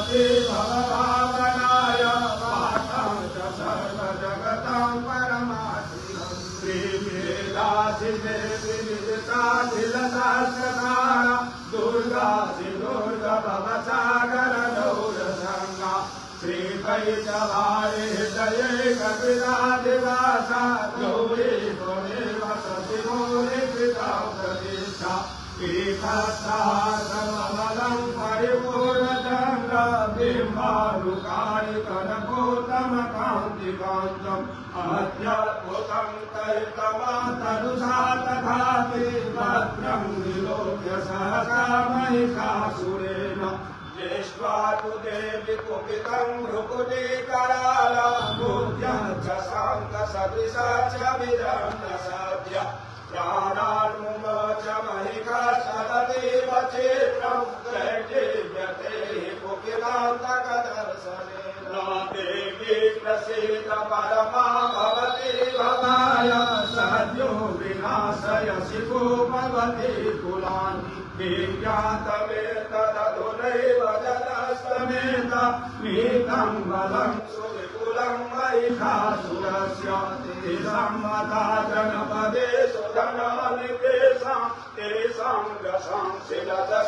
भवति भवभावनाय पाठं च सर्वजगतं परमात्मनं श्रीवेदाधिदेविदिताखिलशास्त्रधारा दुर्गाधिदुर्गभवसागरगौरसङ्गा श्रीपैचवारि हृदये कपिलादिवासा गौरी त्वमेव सतिमूलिकृता प्रतिष्ठा एकसहस्रमलं परिपूर्णचन्द्रबिम्बारुकाणि कनकोत्तमकान्तिकान्तम् अत्यद्भुतं तैतमातनुषा तथापि भद्रं विलोक्य सहसा महिषासुरेण दृष्ट्वा तु देवि कुपितं भ्रुकुटीकराला भूभ्यं च शान्तसदृशा च विरम्यसाध्य प्राणान्मुमोच महिषा सदतीव चित्रं त्रैर्जीव्यते कुपिलान्तकदर्शनेन देवी प्रसीद परमा भवति भवाय सद्यो विनाशयसि भवति कुलान् विज्ञातमेतदधुनैव जनस्तमेत मीतं बलं सुविपुलं महिषासुरस्य सम्मता जनपदे सुधनानिकेशां तेषां रसां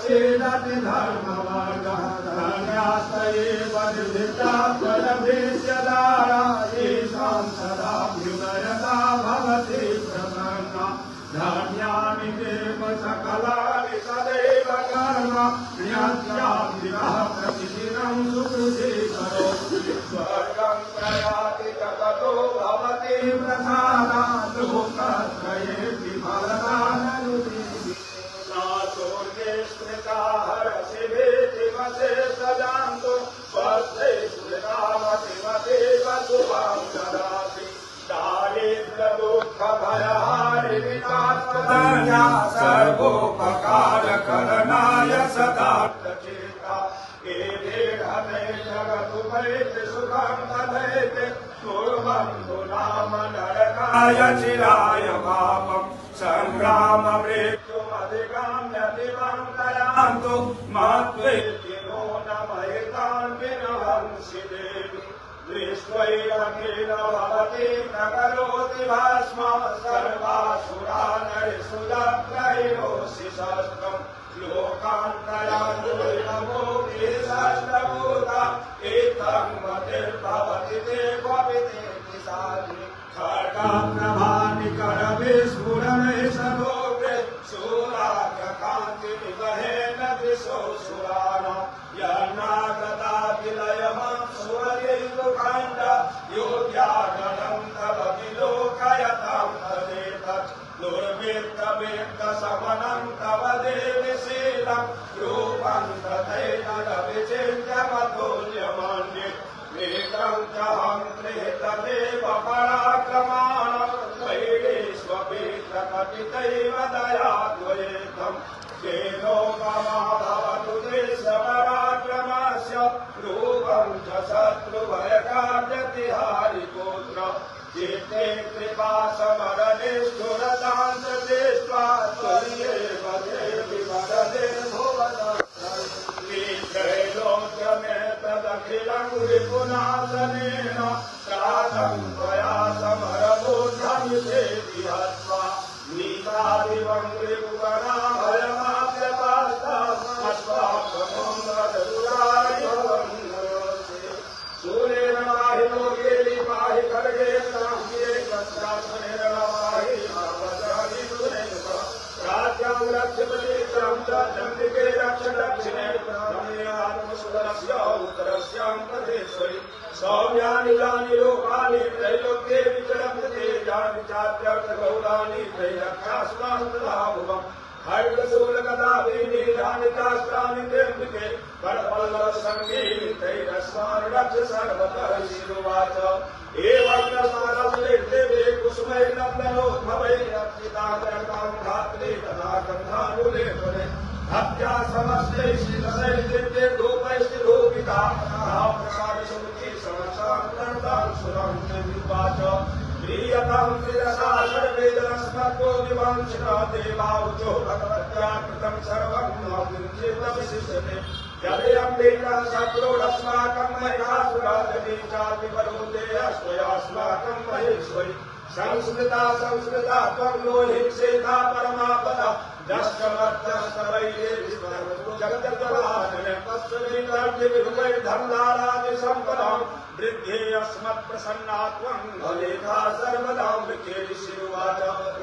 शिलति धर्मवर्गः धन्यास्तयेव निर्धिता फलभीष्यदारा येषां सदाभ्युदयता भवति प्रसन्ना धन्यानि देव सकलानि सदैव कर्म ज्ञात्याभिरः प्रतिदिनं सुकृति करोति स्वर्गं प्रयाति ततो भवति प्रसादात् लोकत्रयेऽपि फलदाननुदेवि नासोर्गे स्मृता हरसि भेतिमसे सजान्तु स्वस्थे सुरामतिमतेव शुभां ददासि दारिद्र्यदुःखभयहारि विनाशनाय सर्वोपकारकरणाय सदार्थचेता एवेहते जगदुपैति सुखं तथैति कुर्वन्तु नाम नरकाय चिराय पापं सङ्ग्राममृत्युमधिकाम्य दिवं दयान्तु मत्वेति नो न महितान् विनवंसि देवि दृष्ट्वैव केन भवति प्रकरोति भस्म सर्वासुरानरिसुलग्रहिणोऽसि शस्त्रं लोकान्तरान्तो सहस्रभूता एतं मतिर्भवति ते क्वपि ते पिशाचि खड्गप्रभानिकरविस्फुरणे सदोग्रे शूलाग्रकान्तिनिवहेन दिशो सुराणां यन्नागता विलयमं सुरयैन्दुखण्ड योग्यागणं तव विलोकयतां तदेतत् दुर्वित्तवित्तशमनं तव देवि शीलं रूपं तथैतदविचिन्त्यमतुल्यमन्ये वेदं च हं प्रेतदेव पराक्रमाणं वैरेष्वपि प्रकटितैव दयाद्वयेकम् तेनोपमा भवतु देशपराक्रमस्य रूपं च शत्रुभयकार्यतिहारिपुत्र चित्ते कृपा समरनिष्ठुरतां च दृष्ट्वा त्वय्येव देवि वरदे भुवनं त्रैलोक्यमेतदखिलं विपुनाशनेन साधं त्वया समरबोधमिषेति हत्वा नीतादिवं त्रिभुवनाभयमाप्यपास्तामश्वात्मनं वदुराय वन्दरोऽसि सूरेण पाहि लोकेली पाहि खड्गे साङ्ख्ये कस्यात्मनेन पाहि वज्राणि सुरेण राज्यं रक्षपतित्रं च चण्डिके रक्ष दक्षिणे ब्राह्मणे आत्मसुरस्य उत्तरस्यां प्रदेशे सौम्यानि यानि लोकानि त्रैलोक्ये विचरन्ति यानि चात्यर्थगौराणि त्रैरक्षास्मास्तदाभुवम् खड्गशूलगदाभिः यानि चास्त्राणि त्र्यम्बिके वरपल्लवसङ्गीनि त्रैरस्मानि रक्ष सर्वतः शिरुवाच एवं रसारसुरेर्देवे कुसुमैर्नन्दनोद्भवैरर्चितां धात्रे तदा गन्धानुलेपने भक्त्या समस्ते शिरसैर्दिव्ये धूपैश्चिरूपिता प्रसादसमुखी समसान्तर्तां सुरं निर्वाच प्रीयतां त्रिरसा सर्वेदनस्मत्तो विवंशिता देवावचो भगवत्या कृतं सर्वं न किञ्चिदविशिष्यते यदयम्बिका शत्रुरस्माकं महिषासुराजने चातिपरोते अस्त्वयास्माकं महेश्वरि संस्कृता संस्कृता त्वं लोहितसेता परमापदा दशमर्थस्तवैरे जगद्दलानने तस्मिन्नर्थिविभुवैर्धनधारादिसम्पदां वृद्धे अस्मत्प्रसन्ना त्वं भवेथा सर्वदा विखेरिशिरुवाच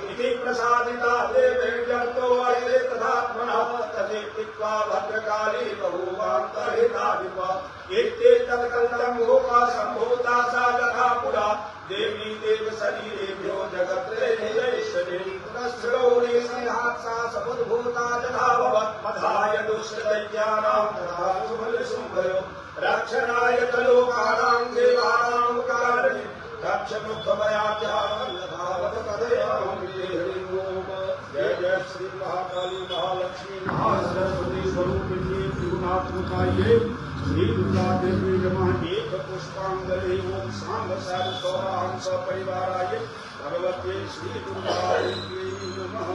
इति प्रसादिता देवैर्यन्तो अर्थे तथात्मना तथेत्युक्त्वा भद्रकाली बभूवान्तर्हिताधिपा इत्येतत्कल्पं गोपा सम्भूता सा यथा पुरा देवी देव शरीरेभ्यो जगत्त्रयैश्वरी पुनश्चरौरी संहात्सा समुद्भूता तथा भवत् मधाय दुष्टदैत्यानां तथा शुभलशुभयो रक्षणाय लोकानां देवानां कारिणी रक्षमुखभयाभ्यावल्लभावत कथयामि हरि ओम। जय जय श्री महाकाली महालक्ष्मी महासरस्वती स्वरूपिणी त्रिगुणात्मकायै श्री दुर्गा देवी नमः। एक पुष्पांजलि ओम सांब साधु सौराहं सपरिवाराय भगवते श्री दुर्गायै नमः।